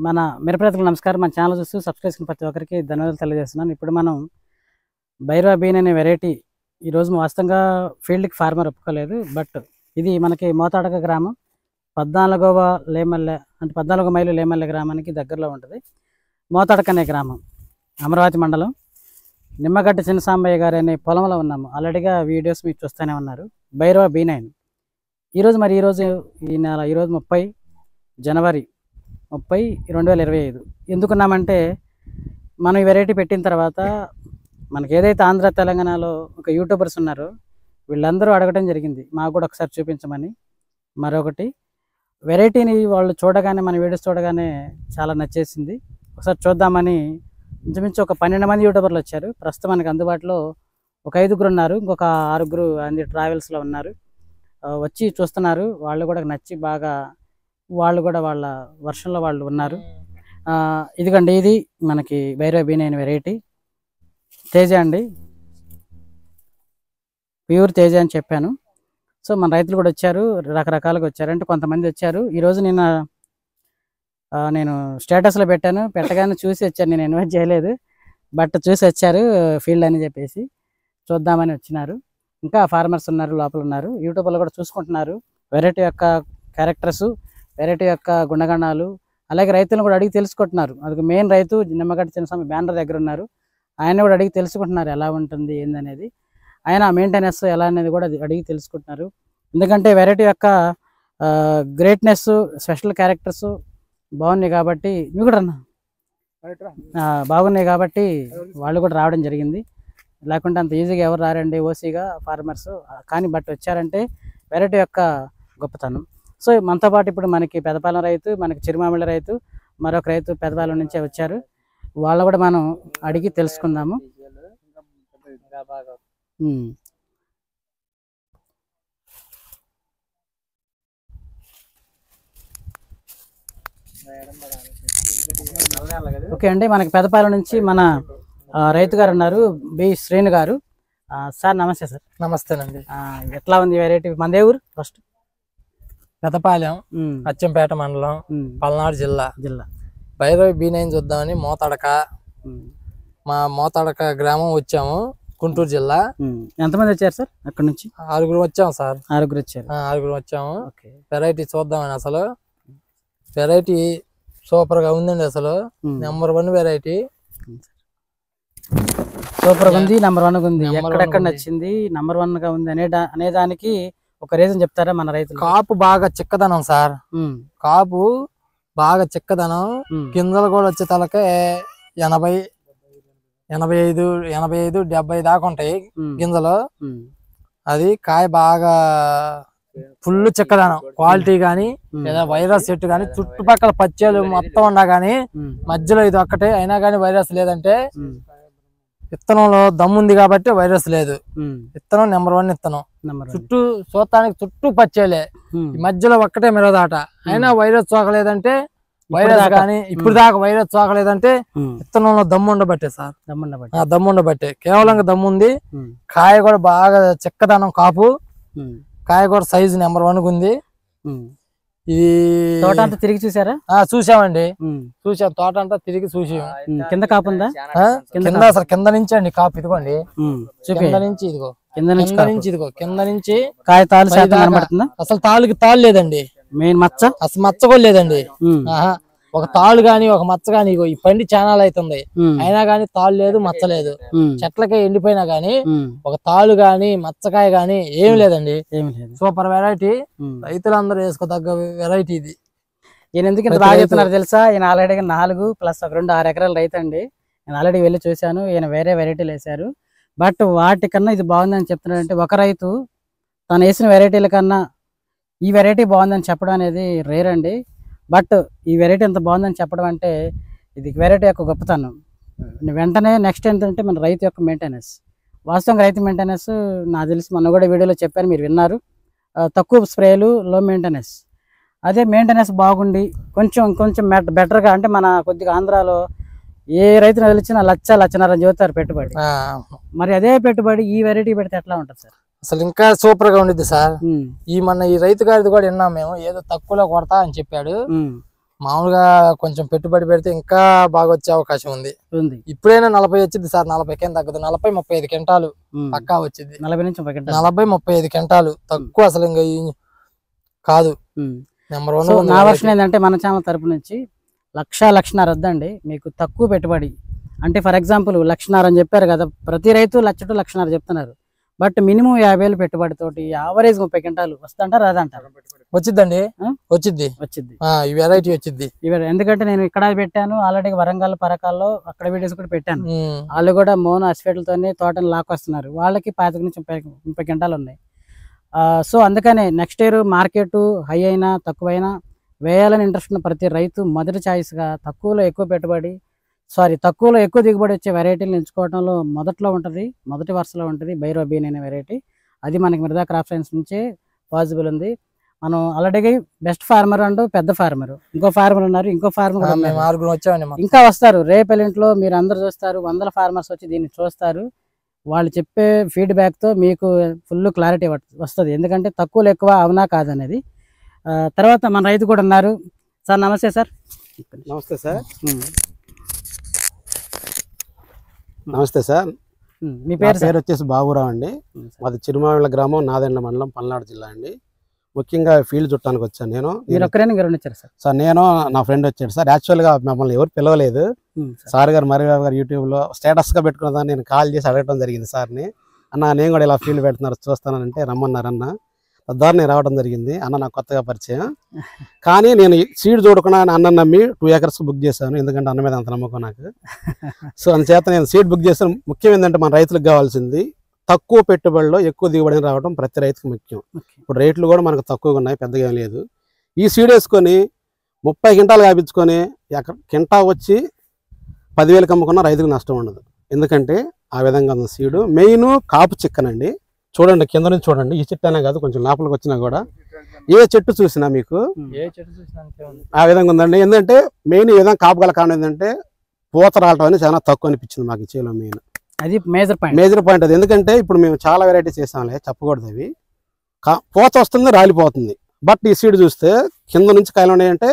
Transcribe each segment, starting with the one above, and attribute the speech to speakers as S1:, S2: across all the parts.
S1: మన మిరప నమస్కారం. మన ఛానల్ చూస్తూ సబ్స్క్రైబ్ చేసుకున్న ప్రతి ఒక్కరికి ధన్యవాదాలు తెలియజేస్తున్నాను. ఇప్పుడు మనం భైరవ బీన్ అనే వెరైటీ ఈరోజు వాస్తవంగా ఫీల్డ్కి ఫార్మర్ ఒప్పుకోలేదు. బట్ ఇది మనకి మోతాడక గ్రామం 14వ లేమల్లె అంటే 14 మైలు లేమల్లె గ్రామానికి దగ్గరలో ఉంటుంది. మోతాడక అనే గ్రామం అమరావతి మండలం. నిమ్మగడ్డ చిన్నసాంబయ్య గారు అనే పొలంలో ఉన్నాము. ఆల్రెడీగా వీడియోస్ మీకు చూస్తూనే ఉన్నారు. భైరవ B9 ఈరోజు ఈ నెల ఈరోజు 30 జనవరి 30, 2025 ఎందుకున్నామంటే మనం ఈ వెరైటీ పెట్టిన తర్వాత మనకి ఏదైతే ఆంధ్ర తెలంగాణలో ఒక యూట్యూబర్స్ ఉన్నారో వీళ్ళందరూ అడగడం జరిగింది మాకు కూడా ఒకసారి చూపించమని. మరొకటి వెరైటీని వాళ్ళు చూడగానే మన వీడియోస్ చూడగానే చాలా నచ్చేసింది. ఒకసారి చూద్దామని ఇంచుమించు ఒక 12 మంది యూట్యూబర్లు వచ్చారు. ప్రస్తుతం మనకి అందుబాటులో ఒక 5గురు ఉన్నారు. ఇంకొక 6గురు అన్ని ట్రావెల్స్లో ఉన్నారు. వచ్చి చూస్తున్నారు. వాళ్ళు కూడా నచ్చి బాగా వాళ్ళు కూడా వాళ్ళ వర్షంలో వాళ్ళు ఉన్నారు. ఇదిగండి, ఇది మనకి భైరవ B9 వెరైటీ తేజ అండి, ప్యూర్ తేజ అని చెప్పాను. సో మన రైతులు కూడా వచ్చారు, రకరకాలుగా వచ్చారు. అంటే కొంతమంది వచ్చారు. ఈరోజు నేను స్టేటస్లో పెట్టాను, పెట్టగానే చూసి వచ్చారు. నేను ఇన్వైట్ చేయలేదు, బట్ చూసి వచ్చారు ఫీల్డ్ అని చెప్పేసి చూద్దామని వచ్చినారు. ఇంకా ఫార్మర్స్ ఉన్నారు, లోపల ఉన్నారు. యూట్యూబ్లో కూడా చూసుకుంటున్నారు వెరైటీ యొక్క క్యారెక్టర్స్, వెరైటీ యొక్క గుణగణాలు. అలాగే రైతులను కూడా అడిగి తెలుసుకుంటున్నారు. అది మెయిన్ రైతు నిమ్మగడ్డ చిన్నస్వామి బ్యానర్ దగ్గర ఉన్నారు. ఆయన కూడా అడిగి తెలుసుకుంటున్నారు ఎలా ఉంటుంది ఏందనేది. ఆయన మెయింటెనెన్స్ ఎలా అనేది కూడా అడిగి తెలుసుకుంటున్నారు. ఎందుకంటే వెరైటీ యొక్క గ్రేట్నెస్, స్పెషల్ క్యారెక్టర్స్ బాగున్నాయి కాబట్టి బాగున్నాయి కాబట్టి వాళ్ళు కూడా రావడం జరిగింది. లేకుంటే అంత ఈజీగా ఎవరు రారండి ఓసీగా ఫార్మర్స్. కానీ బట్ వచ్చారంటే వెరైటీ యొక్క గొప్పతనం. సో మనతో పాటు ఇప్పుడు మనకి పెదపాలెం రైతు, మనకి చిరుమామిళ్ళ రైతు, మరొక రైతు పెదపాలెం నుంచే వచ్చారు. వాళ్ళు కూడా మనం అడిగి తెలుసుకుందాము. ఓకే అండి, మనకి పెదపాలెం నుంచి మన రైతు గారు ఉన్నారు, బి శ్రేణు గారు. సార్ నమస్తే. సార్
S2: నమస్తేనండి.
S1: ఎట్లా ఉంది వెరైటీ? మన ఊరు ఫస్ట్
S2: పెదపాలెం, అచ్చంపేట మండలం, పల్నాడు జిల్లా. భైరవ B9 చూద్దామని మోతాడక గ్రామం వచ్చాము, గుంటూరు జిల్లా.
S1: ఎంతమంది వచ్చారు సార్ అక్కడ నుంచి?
S2: 6గురు వచ్చాము సార్.
S1: 6గురు వచ్చారు.
S2: 6గురు వచ్చాము. వెరైటీ చూద్దామని. అసలు వెరైటీ సూపర్ గా ఉందండి. అసలు నెంబర్ 1 వెరైటీ.
S1: సూపర్ గా ఉంది, నెంబర్ 1 ఉంది. ఎక్కడెక్కడ నచ్చింది నెంబర్ 1 గా ఉంది అనే దానికి ఒక రీజన్ చెప్తారా మన రైతులు?
S2: కాపు బాగా చిక్కదనం సార్, కాపు బాగా చిక్కదనం. గింజలు కూడా వచ్చే తలకే 80, 85, 70 దాకా ఉంటాయి గింజలు. అది కాయ బాగా ఫుల్ చిక్కదనం. క్వాలిటీ గానీ లేదా వైరస్ చెట్టు గానీ చుట్టుపక్కల పచ్చేలు మొత్తం ఉన్నా గానీ మధ్యలో ఇది ఒక్కటే అయినా గానీ వైరస్ లేదంటే విత్తనంలో దమ్ముంది కాబట్టి వైరస్ లేదు. విత్తనం నెంబర్ 1 విత్తనం. చుట్టూ చుట్టూ పచ్చేలే, మధ్యలో ఒక్కటే మిరదాట. అయినా వైరస్ సోకలేదంటే వైరస్ కానీ ఇప్పుడు దాకా వైరస్ సోకలేదంటే విత్తనంలో దమ్ము ఉండబట్టే సార్. దమ్ము ఉండబట్టే, కేవలం దమ్ముంది. కాయ కూడా బాగా చిక్కదనం, కాపు కాయ కూడా సైజు నెంబర్ 1 ఉంది. ఇది
S1: తోట అంతా తిరిగి చూసారా?
S2: చూసామండి, చూసాం. తోట అంతా తిరిగి చూసాం.
S1: కింద కాపు ఉందా?
S2: కింద అసలు కింద నుంచి అండి కాపు. ఇదిగోండి, కింద నుంచి ఇదిగో, కింద నుంచి
S1: కాయ తాలు కనబడుతుందా?
S2: అసలు తాలుకి తాళ్ళు లేదండి.
S1: మెయిన్ మచ్చ
S2: అసలు మచ్చ కూడా లేదండి. ఒక తాళ్ళు గాని ఒక మచ్చ గాని ఈ పండి చానాలు అవుతుంది, అయినా గానీ తాళ్ళు లేదు, మచ్చ లేదు. చెట్లకే ఎండిపోయినా గానీ ఒక తాళ్ళు గాని మచ్చకాయ గాని ఏమి లేదండి. Super variety. రైతులందరూ వేసుకోదగ్గ వెరైటీ ఇది.
S1: ఈయన ఎందుకు ఇంత బాగా చెప్తున్నారు తెలుసా? ఈయన ఆల్రెడీగా 4 ప్లస్ 2 6 ఎకరాల రైతు అండి. నేను ఆల్రెడీ వెళ్ళి చూశాను. ఈయన వేరే వెరైటీలు వేశారు. బట్ వాటికన్నా ఇది బాగుందని చెప్తున్నాడంటే, ఒక రైతు తను వేసిన వెరైటీల కన్నా ఈ వెరైటీ బాగుందని చెప్పడం అనేది రేర్ అండి. బట్ ఈ వెరైటీ ఎంత బాగుందని చెప్పడం అంటే ఇది వెరైటీ యొక్క గొప్పతనం. వెంటనే నెక్స్ట్ ఏంటంటే మన రైతు యొక్క మెయింటెనెన్స్. వాస్తవంగా రైతు మెయింటెనెన్స్ నాకు తెలిసి మొన్న కూడా వీడియోలో చెప్పాను, మీరు విన్నారు. తక్కువ స్ప్రేలు, లో మెయింటెనెన్స్. అదే మెయింటెనెన్స్ బాగుండి కొంచెం బెటర్గా అంటే మన కొద్దిగా ఆంధ్రాలో ఏ రైతును తెలిసినా 1,00,00,000 చదువుతారు పెట్టుబడి. మరి అదే పెట్టుబడి ఈ వెరైటీ పెడితే ఎట్లా ఉంటుంది సార్?
S2: అసలు ఇంకా సూపర్ గా ఉండిద్ది సార్. ఈ రైతు గారిది కూడా విన్నాం మేము, ఏదో తక్కువలో కొడతా అని చెప్పాడు. మామూలుగా కొంచెం పెట్టుబడి పెడితే ఇంకా బాగా వచ్చే అవకాశం ఉంది. ఇప్పుడైనా 40 వచ్చింది సార్, 40 తగ్గదు, 40-35 క్వింటాలు పక్కా వచ్చింది. 40-35 క్వింటాలు తక్కువ అసలు ఇంకా కాదు. నెంబర్ 1.
S1: నా వర్షన్ ఏంటంటే మన ఛానల్ తరపు నుంచి 1,00,000-1,50,000 వద్దండి, మీకు తక్కువ పెట్టుబడి. అంటే ఫర్ ఎగ్జాంపుల్ 1,50,000 అని చెప్పారు కదా, ప్రతి రైతు 1,00,000-1,50,000 చెప్తున్నారు. బట్ మినిమం 50,000 పెట్టుబడితోటి యావరేజ్ 30 క్వింటాలు వస్తుంటారు, రాదంటారు.
S2: వచ్చిద్దండి, వచ్చిద్ది. ఈ వెరైటీ వచ్చిద్ది.
S1: ఎందుకంటే నేను ఇక్కడ పెట్టాను ఆల్రెడీ, వరంగల్ పరకాల్లో అక్కడ వీడియోస్ కూడా పెట్టాను. వాళ్ళు కూడా మోనో అస్ఫేట్లతోనే తోటను లాక్కొస్తున్నారు. వాళ్ళకి 25-30 క్వింటాలు ఉన్నాయి. సో అందుకనే నెక్స్ట్ ఇయర్ మార్కెట్ హై అయినా తక్కువైనా వేయాలని ఇంట్రెస్ట్ ఉన్న ప్రతి రైతు మొదటి ఛాయిస్గా తక్కువలో ఎక్కువ దిగుబడి వచ్చే వెరైటీలు ఎంచుకోవడంలో మొదట్లో ఉంటుంది, మొదటి వరుసలో ఉంటుంది భైరవ బీన్ అనే వెరైటీ. అది మనకి మిర్దా క్రాప్ సైన్స్ నుంచే పాసిబుల్ ఉంది. మనం ఆల్రెడీ బెస్ట్ ఫార్మర్ అండ్ పెద్ద ఫార్మర్, ఇంకో ఫార్మర్ ఉన్నారు, ఇంకో ఫార్మర్ ఇంకా వస్తారు. రేపెల్లింట్లో మీరు అందరు చూస్తారు, 100 ఫార్మర్స్ వచ్చి దీన్ని చూస్తారు. వాళ్ళు చెప్పే ఫీడ్బ్యాక్తో మీకు ఫుల్ క్లారిటీ వస్తుంది, ఎందుకంటే తక్కువలో ఎక్కువ అవునా కాదనేది. తర్వాత మన రైతు కూడా ఉన్నారు. సార్ నమస్తే సార్.
S3: నమస్తే సార్. నమస్తే సార్.
S1: మీ పేరు
S3: వచ్చేసి బాబురావు అండి. మాది చిరుమావిళ్ళ గ్రామం, నాదెండ్ల మండలం, పల్నాడు జిల్లా అండి. ముఖ్యంగా ఫీల్డ్ చుట్టానికి వచ్చాను నేను.
S1: మీరు ఒక్కరైనా వచ్చారు
S3: సార్? నేను, నా ఫ్రెండ్ వచ్చాడు సార్. యాక్చువల్గా మమ్మల్ని ఎవరు పిలవలేదు. సార్ గారు మరిబాబు గారు యూట్యూబ్లో స్టేటస్గా పెట్టుకున్నదాన్ని నేను కాల్ చేసి అడగడం జరిగింది సార్ని. అన్న నేను కూడా ఇలా ఫీల్డ్ పెడుతున్నారు చూస్తానంటే రమ్మన్నారు అన్న. తద్వారా నేను రావడం జరిగింది. అన్న నాకు కొత్తగా పరిచయం. కానీ నేను సీడ్ చూడకుండా అన్న నమ్మి 2 acres బుక్ చేశాను, ఎందుకంటే అన్న మీద అంత నమ్మకం నాకు. సో అందుచేత నేను సీడ్ బుక్ చేశాను. ముఖ్యం ఏంటంటే మన రైతులకు కావాల్సింది తక్కువ పెట్టుబడిలో ఎక్కువ దిగుబడిని రావడం ప్రతి రైతుకు ముఖ్యం. ఇప్పుడు రేట్లు కూడా మనకు తక్కువగా ఉన్నాయి, పెద్దగా ఏం లేదు. ఈ సీడ్ వేసుకొని 30 క్వింటాలు కాపించుకొని కింటా వచ్చి 10,000 అమ్ముకున్న రైతుకు నష్టం ఉండదు, ఎందుకంటే ఆ విధంగా ఉన్న సీడు. మెయిన్ కాపు చిక్కనండి. చూడండి, కింద నుంచి చూడండి. ఈ చెట్టు అనే కాదు, కొంచెం లోపలికి వచ్చినా కూడా ఏ చెట్టు చూసినా మీకు ఆ విధంగా ఉందండి. ఏంటంటే మెయిన్ ఈ విధంగా కాపు గల కారణం ఏంటంటే పూత రావటం అనేది చాలా తక్కువ అనిపించింది మాకు ఈ చేలో. మెయిన్
S1: అది మేజర్
S3: పాయింట్ అది. ఎందుకంటే ఇప్పుడు మేము చాలా వెరైటీస్ చేసాంలే, చెప్పకూడదు. అవి పూత వస్తుంది, రాలిపోతుంది. బట్ ఈ సీడ్ చూస్తే కింద నుంచి కాయలు ఉన్నాయంటే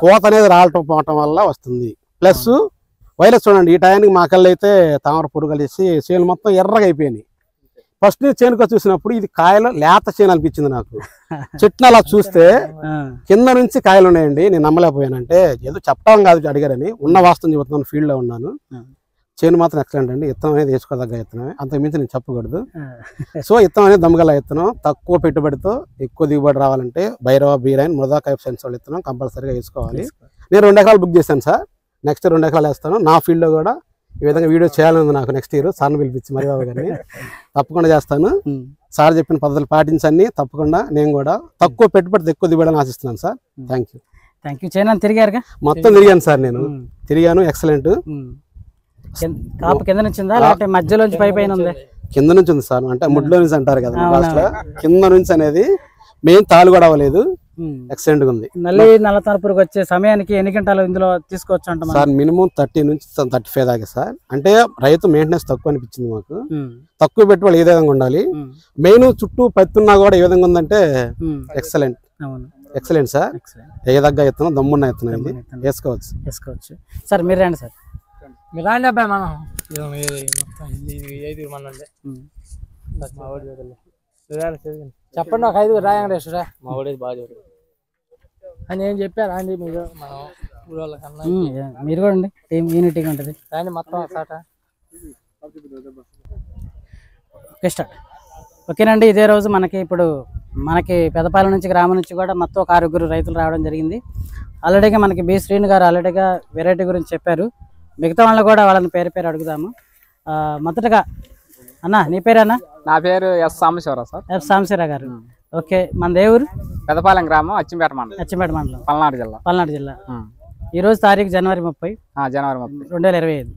S3: పూత అనేది రాలటం పోవటం వల్ల వస్తుంది. ప్లస్ వైరస్ చూడండి, ఈ టైంకి మా కళ్ళు అయితే తామర పురుగులు వేసి చేను మొత్తం ఎర్రగా అయిపోయినాయి. ఫస్ట్ నేను చేనుగా చూసినప్పుడు ఇది కాయలు లేత చేను అనిపించింది నాకు. చెట్టును అలా చూస్తే కింద నుంచి కాయలు ఉన్నాయండి. నేను నమ్మలేకపోయానంటే ఏదో చెప్పడం కాదు, అడిగారని ఉన్న వాస్తవం చెబుతున్నాను. ఫీల్డ్ లో ఉన్నాను. చేను మాత్రం ఎక్సలెంట్ అండి. ఇత్తనం అనేది వేసుకోదగ్గ ఇత్తనమే, అంతకు మించి నేను చెప్పకూడదు. సో ఇత్తనం అనేది దమ్మగల ఇత్తనం. తక్కువ పెట్టుబడితో ఎక్కువ దిగుబడి రావాలంటే భైరవ బీరైన్ మృదా క్రాప్ సైన్స్ వాళ్ళు ఇత్తనం కంపల్సరీగా వేసుకోవాలి. నేను 2 ఎకరాలు బుక్ చేశాను సార్. నెక్స్ట్ 2 ఎకరాలు వేస్తాను. నా ఫీల్డ్లో కూడా ఈ విధంగా వీడియో చేయాలని నాకు నెక్స్ట్ ఇయర్ సార్ని పిలిపించి మరిబాబు గారిని తప్పకుండా చేస్తాను. సార్ చెప్పిన పద్ధతులు పాటించండి తప్పకుండా. నేను కూడా తక్కువ పెట్టుబడి ఎక్కువ దిగుబడి ఆశిస్తున్నాను సార్. Thank you.
S1: చైనా తిరిగారుగా?
S3: మొత్తం తిరిగాను సార్, నేను తిరిగాను. ఎక్సలెంట్.
S1: కాపు కింద నుంచి ఉందా లేకపోతే మధ్యలోంచి పైపైన ఉందా?
S3: కింద నుంచి ఉంది సార్. అంటే ముడ్లో నుంచి అంటారు కదా, కింద నుంచి అనేది మెయిన్ తాలు కూడా అవ్వలేదు. ఎక్సలెంట్ గా ఉంది.
S1: నల్ల పురుగు వచ్చే సమయానికి ఎన్ని గంటలు ఇందులో తీసుకోవచ్చు అంట
S3: సార్? మినిమం 30 నుంచి 35 దాకా సార్. అంటే రైతు మెయింటెనెన్స్ తక్కువ అనిపించింది మాకు. తక్కువ పెట్టుబడి ఏ విధంగా ఉండాలి, మెయిన్ చుట్టూ పత్తున్నా కూడా ఏ విధంగా ఉందంటే ఎక్సలెంట్. Excellent sir. ఏదగ్గ ఇత్తనం, దమ్మున్న ఇత్తనం, ఇది వేసుకోవచ్చు
S1: సార్. మీరు రండి సార్.
S2: మీరు రాండి అబ్బాయి. మనం చెప్పండి, ఒక 5 రాయండి మా ఊడేది బాగా అని ఏం చెప్పారు అండి మీరు? మనం ఊళ్ళకన్నా
S1: మీరు కూడా అండి, టీం యూనిటీగా ఉంటుంది.
S2: రాండి మొత్తం
S1: స్టార్ట్. ఓకేనండి. ఇదే రోజు మనకి పెదపాలెం నుంచి గ్రామం నుంచి కూడా మొత్తం ఒక 6 రైతులు రావడం జరిగింది. ఆల్రెడీగా మనకి బి శ్రీను గారు ఆల్రెడీగా వెరైటీ గురించి చెప్పారు. మిగతా వాళ్ళు కూడా వాళ్ళని పేరు అడుగుదాము. మొదటగా అన్న, నీ పేరేనా?
S4: నా పేరు S Sambasivarao sir.
S1: S Sambasivarao garu. Okay, మన దేవురు?
S4: పెదపాలెం గ్రామం, అచ్చంపేట మండలం, పల్నాడు జిల్లా. ఈ రోజు తారీఖు జనవరి 30, 2025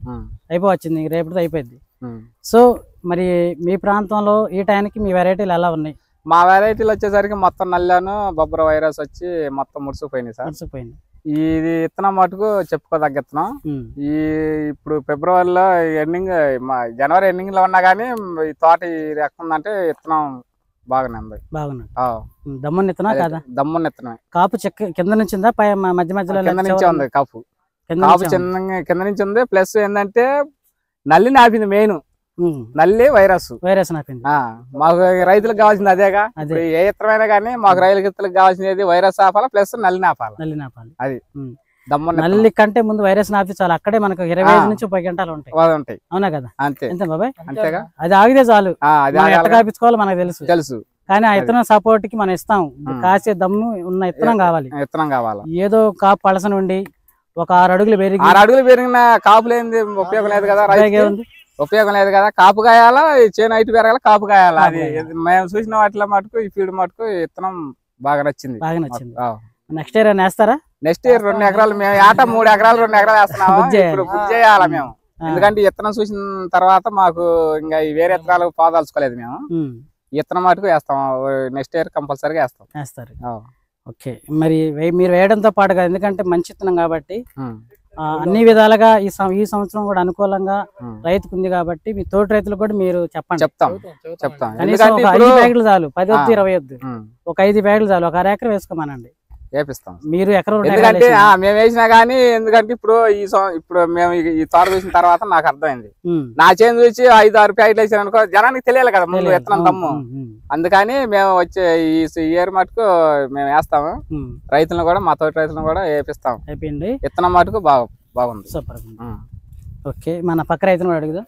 S4: అయిపోవచ్చింది. రేపటితో అయిపోయింది. సో మరి మీ ప్రాంతంలో ఈ టైంకి మీ వెరైటీలు ఎలా ఉన్నాయి? మా వెరైటీలు వచ్చేసరికి మొత్తం నల్లాను బొబ్బర వైరస్ వచ్చి మొత్తం ముడుచుకుపోయినాయి సార్. ఇది ఇత్తనం మటుకు చెప్పుకోదగ్గ ఇత్తనం. ఈ ఇప్పుడు ఫిబ్రవరిలో ఎండింగ్, జనవరి ఎండింగ్ లో ఉన్నా కానీ ఈ తోట ఈ రకం ఉందంటే ఇత్తనం బాగానే ఉంది.
S1: బాగున్నాడు. దమ్మున్న ఇత్తనా కాదా?
S4: దమ్మున్న ఇత్తనమే.
S1: కాపు చెక్క కింద నుంచి ఉందా పై మధ్య మధ్యలో
S4: కింద నుంచే ఉంది కాపు. కాపు చిన్న కింద నుంచి ఉంది. ప్లస్ ఏంటంటే నల్లి నాపింది మెయిన్. నల్లి వైరస్
S1: నాపింది.
S4: మాకు రైతులకు కావాల్సింది అదేగా. ఏ ఇత్తనమైనా కానీ మాకు రైతులకు కావాల్సింది వైరస్ ఆపాలి ప్లస్ నల్లి నాపాలి. అది దమ్మున్న.
S1: నల్లి కంటే ముందు వైరస్ నాపి చాలు. అక్కడే మనకు 25 నుంచి 30 గంటలు ఉంటాయి. అవునా కదా?
S4: అంతే
S1: బాబాయ్.
S4: అంతేగా.
S1: అది ఆగితే చాలు. ఎట్లా కాపించుకోవాలో మనకు తెలుసు. కానీ ఆ ఇత్తనం సపోర్ట్ కి మనం ఇస్తాం. కాసే దమ్ము ఉన్న ఇత్తనం కావాలి. ఏదో కాపు పలస నుండి ఒక 6 అడుగులు పెరిగి
S4: 6 అడుగులు పెరిగిన కాపు లేని ఉపయోగం లేదు కదా. ఉపయోగం లేదు కదా. కాపు కాయాలా, చేను హైట్ పెరగాల, కాపు కాయాలా. అది మేము చూసిన వాటిలో మటుకు ఈ ఫీల్డ్ మటుకు ఇత్తనం బాగా నచ్చింది.
S1: నెక్స్ట్ ఇయర్ వేస్తారా?
S4: నెక్స్ట్ ఇయర్ 2 ఎకరాలు మేము ఏటా 3 ఎకరాలు 2 ఎకరాలు వేస్తున్నాము. ఇప్పుడు బుక్ చేయాలా మేము. ఎందుకంటే ఇత్తనం చూసిన తర్వాత మాకు ఇంకా వేరే ఇత్తనాలు పోదాల్చుకోలేదు మేము. ఇత్తనం మటుకు వేస్తాం. నెక్స్ట్ ఇయర్ కంపల్సరీగా వేస్తారు.
S1: ఓకే. మరి మీరు వేయడంతో పాటుగా ఎందుకంటే మంచి ఇత్తనం కాబట్టి అన్ని విధాలుగా ఈ సంవత్సరం కూడా అనుకూలంగా రైతుకు ఉంది కాబట్టి మీ తోటి రైతులకు కూడా మీరు
S4: చెప్తాం.
S1: కనీసం ఒక 5 ప్యాకెట్లు చాలు. 10 వద్దు 20 వద్దు. ఒక 5 ప్యాకెట్లు చాలు. ఒక 1/2 ఎకరం వేసుకోమనండి.
S4: వేపిస్తాం.
S1: మీరు ఎకరం
S4: ఎందుకంటే మేము వేసినా గానీ ఎందుకంటే ఇప్పుడు మేము ఈ తోట వేసిన తర్వాత నాకు అర్థమైంది. నా చేను చూసి 5-6 ప్యాకెట్లు వేసాను అనుకో, జనానికి తెలియాలి కదా ముందు ఎత్తనం దమ్ము. అందుకని మేము వచ్చే ఈ ఇయర్ మటుకు మేము వేస్తాము. రైతులను కూడా మా తోటి రైతులను కూడా వేపిస్తాం. ఇత్తనం మటుకు బాగుంది.
S1: సూపర్. ఓకే. మన పక్క రైతులను కూడా అడుగుదా.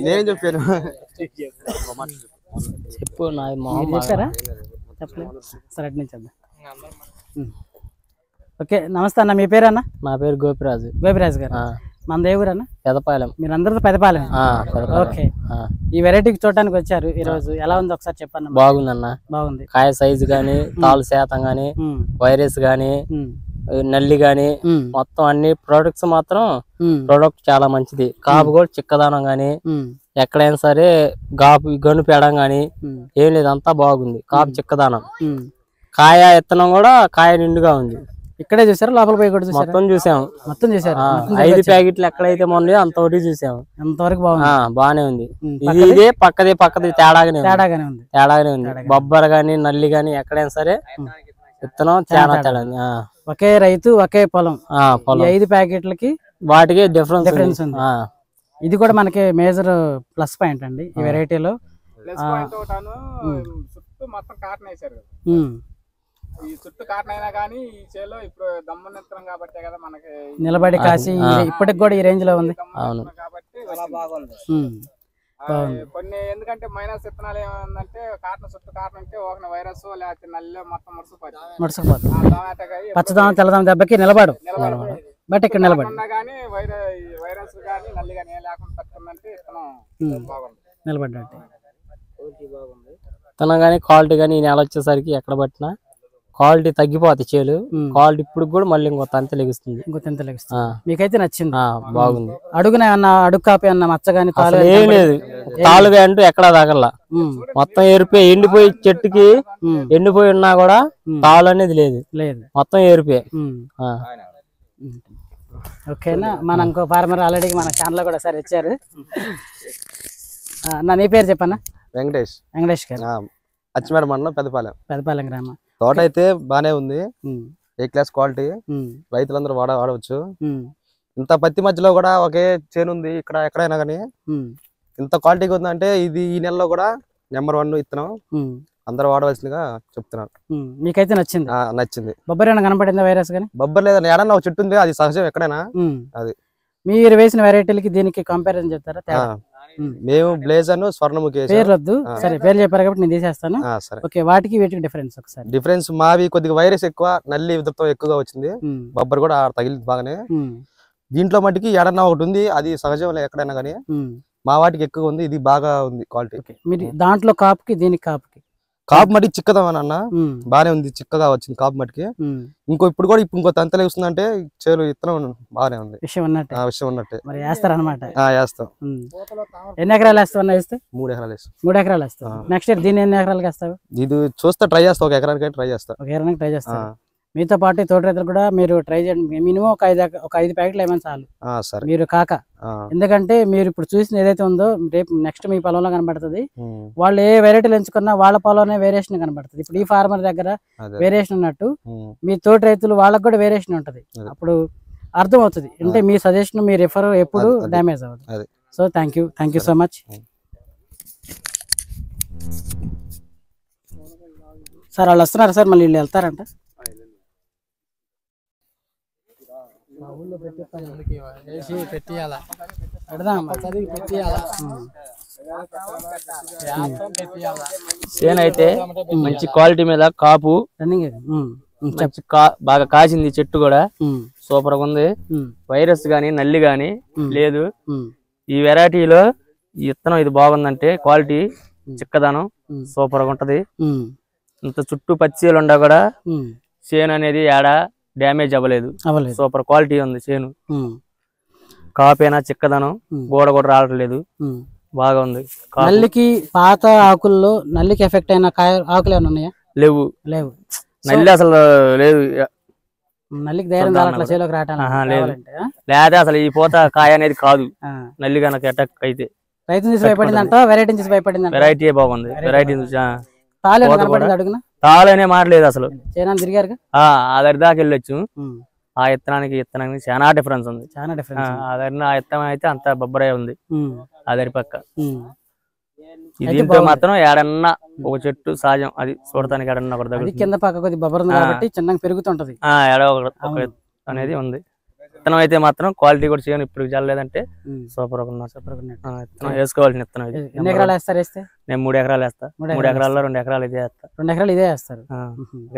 S5: నేను చెప్పాను.
S1: చెప్పు. చెప్పారా? చెప్పలేదు. సరే అటు నుంచి వద్దాం. ఓకే. నమస్తే అన్న. మీ పేరు అన్న?
S6: నా పేరు గోపిరాజు.
S1: గారు. మన దేవుడు అన్న?
S6: పెదపాలెం.
S1: మీరు అందరితో పెదపాలెం. ఓకే. ఈ వెరైటీకి చూడటానికి వచ్చారు ఈ రోజు. ఎలా ఉంది ఒకసారి చెప్పండి.
S6: బాగుందన్న.
S1: బాగుంది.
S6: కాయ సైజు గానీ, తాలు శాతం గానీ, వైరస్ గానీ, నల్లి గాని మొత్తం అన్ని ప్రొడక్ట్స్ మాత్రం ప్రొడక్ట్ చాలా మంచిది. కాపు కూడా చిక్కదానం గాని, ఎక్కడైనా సరే గను పేడం గాని ఏం లేదు, అంతా బాగుంది. కాపు చిక్కదానం, కాయ ఇత్తనం కూడా కాయ నిండుగా ఉంది.
S1: ఇక్కడే చూసారు? లోపల పోయి కూడా
S6: మొత్తం చూసాము.
S1: 5
S6: ప్యాకెట్లు ఎక్కడైతే మొన్న అంతవరకు చూసాము.
S1: అంతవరకు
S6: బాగానే ఉంది. ఇదే పక్కది తేడాగానే ఉంది. బొబ్బర గాని నల్లి గాని ఎక్కడైనా సరే విత్తనం చాలా తేడా.
S1: ఒకే రైతు ఒకే పొలం. 5 ప్యాకెట్లకి
S6: వాటికి డిఫరెన్స్
S1: ఉంది. ఇది కూడా మనకి మేజర్ ప్లస్ పాయింట్ అండి ఈ వెరైటీలో.
S4: ఈ చుట్టూ కాటన్ అయినా కానీ ఈ చేలో ఇప్పుడు దమ్మునిత్తనం కాబట్టి కదా మనకి
S1: నిలబడి కాసి ఇప్పటికి కూడా ఈ రేంజ్ లో ఉంది.
S4: కాబట్టి కొన్ని ఎందుకంటే మైనస్ విత్తనాలు ఏమంటే కాటన్ చుట్టూ కాటన్ అంటే ఒక వైరస్ లేకపోతే నల్లి మొత్తం
S1: ముడుచుకుపోతుంది. పచ్చదనం తెల్లదనం దెబ్బకి నిలబడు. బట్ ఇక్కడ నిలబడి
S4: కానీ వైరస్ కానీ నల్లి కానీ ఏం లేకుండా తట్టుకుందంటే విత్తనం
S1: నిలబడ్డట్టు.
S6: విత్తనం కానీ క్వాలిటీ కానీ ఈ నెల వచ్చేసరికి ఎక్కడ పట్టినా క్వాలిటీ తగ్గిపోతాయి చేలు. క్వాలిటీ ఇప్పుడు కూడా మళ్ళీ ఇంకొంత అంత లెగుస్తుంది.
S1: మీకైతే నచ్చింది?
S6: బాగుంది.
S1: అడుగున ఏమన్నా అడుగు కాపీ అన్న మచ్చ గానీ
S6: ఏం లేదు. తాలుగా అంటూ ఎక్కడా తగల్లా. మొత్తం ఏరిపోయి ఎండిపోయి చెట్టుకి ఎండిపోయి ఉన్నా కూడా తాలు అనేది లేదు. మొత్తం ఏరిపోయి.
S1: ఓకేనా. మన ఇంకో ఫార్మర్ ఆల్రెడీ మన ఛానల్ కూడా సార్ ఇచ్చారు. నీ పేరు చెప్పన్నా?
S5: వెంకటేష్ గారు. అచ్చిమేడ మండలం
S1: పెదపాలెం గ్రామం.
S5: తోట అయితే బానే ఉంది. ఏ క్లాస్ క్వాలిటీ, రైతులందరూ వాడవచ్చు. ఇంత పత్తి మధ్యలో కూడా ఒకే చేను ఉంది. ఇక్కడ ఎక్కడైనా కానీ ఇంత క్వాలిటీగా ఉందంటే ఇది ఈ నెలలో కూడా నెంబర్ 1 ఇత్తనం. అందరూ వాడవలసిందిగా చెప్తున్నారు.
S1: మీకైతే నచ్చింది?
S5: నచ్చింది.
S1: బొబ్బర్ ఏమైనా కనపడిందా? వైరస్ కానీ
S5: బొబ్బర్ లేదని ఏడన్నా ఒక చెట్టు ఉంది, అది సహజం ఎక్కడైనా. అది
S1: మీరు వేసిన వెరైటీలకి దీనికి కంపారిజన్ చెప్తారా?
S5: మేము బ్లేజర్ స్వర్ణముఖి
S1: పేర్లు వద్దు. సరే పేరు చెప్పారు కాబట్టి నేను తీసేస్తాను. ఓకే. వాటికి వీటికి డిఫరెన్స్ ఒకసారి.
S5: డిఫరెన్స్ మావి కొద్దిగా వైరస్ ఎక్కువ, నల్లి ఉధృతం ఎక్కువగా వచ్చింది. బొబ్బర్ కూడా తగిలింది బాగానే. దీంట్లో మట్టికి ఏడన్నా ఒకటి ఉంది, అది సహజం ఎక్కడైనా కానీ. మా వాటికి ఎక్కువ ఉంది, ఇది బాగా ఉంది క్వాలిటీ.
S1: మీరు దాంట్లో కాపుకి దీనికి
S5: కాపు మట్టి చిక్కదామన్న బానే ఉంది, చిక్కగా వచ్చింది కాపు మట్టికి. ఇప్పుడు కూడా ఇంకో తంతలే వస్తుందంటే చేలు ఇత్తనం బాగానే ఉంది.
S1: విషయం
S5: ఉన్నట్టే
S1: మరి వేస్తారనమాట.
S5: వేస్తాం.
S1: ఎన్ని ఎకరాలు వేస్తావు? వేస్తే
S5: 3 ఎకరాలు వేస్తాం.
S1: 3 ఎకరాలు వేస్తావు. నెక్స్ట్ ఇయర్ దీన్ని ఎన్ని ఎకరాలకి వేస్తావు?
S5: ఇది చూస్తే ట్రై చేస్తా. ఒక ఎకరానికి ట్రై చేస్తా.
S1: ఒక ఎకరానికి ట్రై చేస్తా. మీతో పాటు తోట రైతులు కూడా మీరు ట్రై చేయండి. మినిమం ఒక 5 ప్యాకెట్లు ఏమైనా చాలు
S5: సరే
S1: మీరు కాక. ఎందుకంటే మీరు ఇప్పుడు చూసిన ఏదైతే ఉందో రేపు నెక్స్ట్ మీ పొలంలో కనబడుతుంది. వాళ్ళు ఏ వెరైటీలు ఎంచుకున్నా వాళ్ళ పొలంలోనే వేరియేషన్ కనబడుతుంది. ఇప్పుడు ఈ ఫార్మర్ దగ్గర వేరియేషన్ ఉన్నట్టు మీ తోటి రైతులు వాళ్ళకి కూడా వేరియేషన్ ఉంటది. అప్పుడు అర్థం అవుతుంది. అంటే మీ సజెషన్ మీ రిఫర్ ఎప్పుడు డ్యామేజ్ అవ్వదు. So thank you so much sir. వాళ్ళు వస్తున్నారు సార్, మళ్ళీ వీళ్ళు వెళ్తారంట.
S6: చేను అయితే మంచి క్వాలిటీ మీద కాపు బాగా కాసింది. చెట్టు కూడా సూపర్ గా ఉంది. వైరస్ గాని నల్లి గాని లేదు. ఈ వెరైటీలో ఈ విత్తనం ఇది బాగుందంటే క్వాలిటీ చిక్కదనం సూపర్ గా ఉంటది. ఇంత చుట్టూ పచ్చీలు ఉండా కూడా చేను అనేది ఏడా డ్యామేజ్ అవ్వలేదు. సూపర్ క్వాలిటీ ఉంది చేను. కాపైనా చిక్కదనం గోడ కూడా రావట్లేదు. బాగా ఉంది.
S1: నల్లికి పాత ఆకుల్లో నల్లికి ఎఫెక్ట్ అయిన ఆకులు ఏమైనా ఉన్నాయా?
S6: లేవు. నల్లి అసలు లేదు.
S1: నల్లికి ధైర్యం చేలోకి
S6: లేదు. లేదా అసలు ఈ పూత కాయ అనేది కాదు. నల్లి కనుక అటాక్ అయితే
S1: రైతు తీసి భయపడిందంట. వెరైటీ తీసి భయపడిందంట.
S6: వెరైటీ బాగుంది. వెరైటీ
S1: అడుగునా
S6: తాళనే మారలేదు అసలు.
S1: తిరిగారు
S6: అదరి దాకా వెళ్ళొచ్చు. ఆ విత్తనానికి విత్తనానికి చాలా డిఫరెన్స్ ఉంది.
S1: చాలా డిఫరెన్స్.
S6: ఆ విత్తనం అయితే అంత బొబ్బరాయి ఉంది. అదరి పక్క దీంతో మాత్రం ఏడన్నా ఒక చెట్టు సహజం అది చూడటానికి ఏడన్నా ఒకటి
S1: కింద పక్క కొద్ది బొబ్బర ఉంది కాబట్టి చిన్నగా పెరుగుతుంటది.
S6: అనేది ఉంది. విత్తనం అయితే మాత్రం క్వాలిటీ కూడా చేయను. ఇప్పుడు చల్లలేదంటే సూపర్ వేసుకోవాల్సిన విత్తనం.
S1: ఎన్ని ఎకరాలు వేస్తారు? వేస్తే
S6: నేను 3 ఎకరాలు వేస్తా. 3 ఎకరాల్లో 2 ఎకరాలు ఇదే వేస్తా.
S1: 2 ఎకరాలు ఇదే వేస్తారు.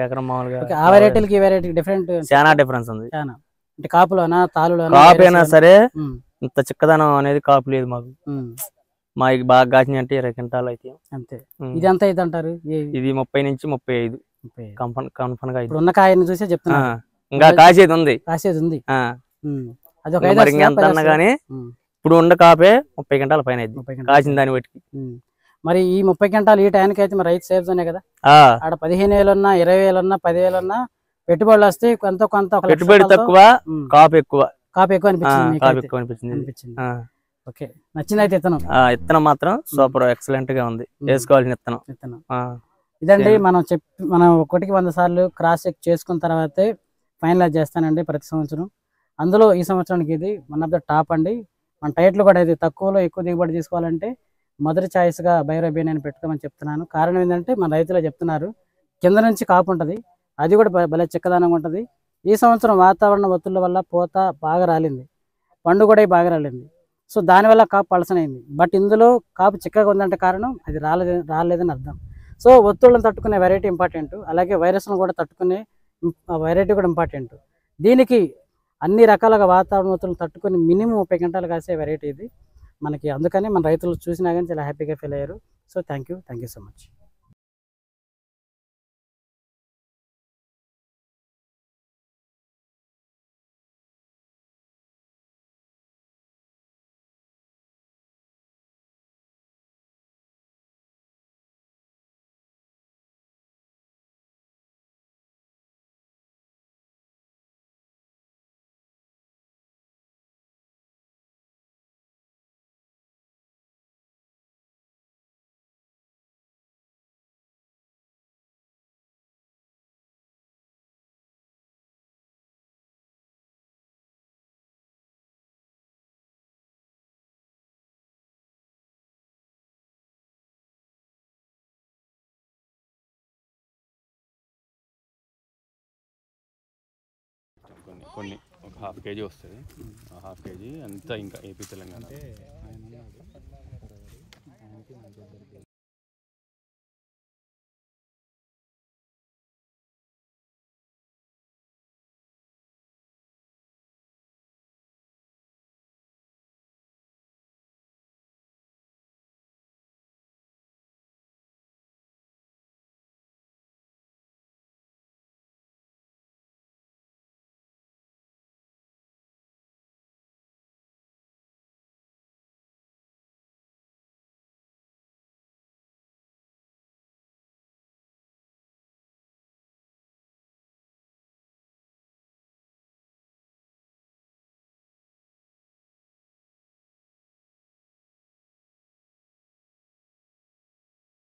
S6: ఎకరం మామూలుగా.
S1: ఆ వెరైటీలకి ఈ వెరైటీ డిఫరెంట్
S6: చాలా డిఫరెన్స్ ఉంది.
S1: అంటే కాపులోనా తాలులోనా?
S6: కాపు అయినా సరే ఇంత చిక్కదనం అనేది కాపు లేదు మాకు. మాకు బాగా కాసిన అంటే 20 క్వింటాలు అయితే
S1: అంతే. ఇది ఎంత అయితే అంటారు?
S6: ఇది 30 నుంచి 35 కన్ఫర్మ్ గా.
S1: ఇప్పుడు ఉన్న కాయని చూసే చెప్తున్నా.
S6: ఇంకా కాసేది ఉంది. కానీ ఇప్పుడు ఉన్న కాపే 30 క్వింటాల పైన కాసిన దాన్ని బట్టి.
S1: మరి ఈ 30 క్వింటాలు ఈ టైంకి అయితే మరి రైతు సేఫ్ జోనే కదా. ఆడ 15,000 ఉన్నా 20,000 ఉన్నా 10,000 ఉన్నా పెట్టుబడులు వస్తే కొంత
S6: పెట్టుబడి తక్కువ కాపు ఎక్కువ.
S1: అనిపించింది. ఓకే, నచ్చింది అయితే విత్తనం.
S6: విత్తనం మాత్రం సూపర్ ఎక్సలెంట్ గా ఉంది. వేసుకోవాల్సిన విత్తనం.
S1: ఇదండి మనం 1కి 100 సార్లు క్రాస్ చెక్ చేసుకున్న తర్వాతే ఫైనలైజ్ చేస్తానండి ప్రతి సంవత్సరం. అందులో ఈ సంవత్సరానికి ఇది వన్ ఆఫ్ ద టాప్ అండి. మన టైట్లు కూడా ఇది తక్కువలో ఎక్కువ దిగుబడి తీసుకోవాలంటే మొదటి ఛాయిస్గా భైరవ నేను పెట్టుకోమని చెప్తున్నాను. కారణం ఏంటంటే మన రైతులు చెప్తున్నారు కింద నుంచి కాపు ఉంటుంది, అది కూడా భలే చిక్కదనంగా ఉంటుంది. ఈ సంవత్సరం వాతావరణ ఒత్తిళ్ళ వల్ల పూత బాగా రాలింది, పండు కూడా బాగా రాలింది. సో దానివల్ల కాపు పలసనైంది. బట్ ఇందులో కాపు చిక్కగా ఉందంటే కారణం అది రాలేదని అర్థం. సో ఒత్తిళ్ళను తట్టుకునే వెరైటీ ఇంపార్టెంట్, అలాగే వైరస్ను కూడా తట్టుకునే వెరైటీ కూడా ఇంపార్టెంట్. దీనికి అన్ని రకాలుగా వాతావరణ ఒత్తిళ్ళను తట్టుకుని మినిమం 30 గంటలు కాసే వెరైటీ ఇది మనకి. అందుకని మన రైతులు చూసినా కానీ చాలా హ్యాపీగా ఫీల్ అయ్యారు. So thank you so much.
S7: కొన్ని ఒక 1/2 kg వస్తుంది. 1/2 kg అంతా ఇంకా ఏపీ తెలంగాణ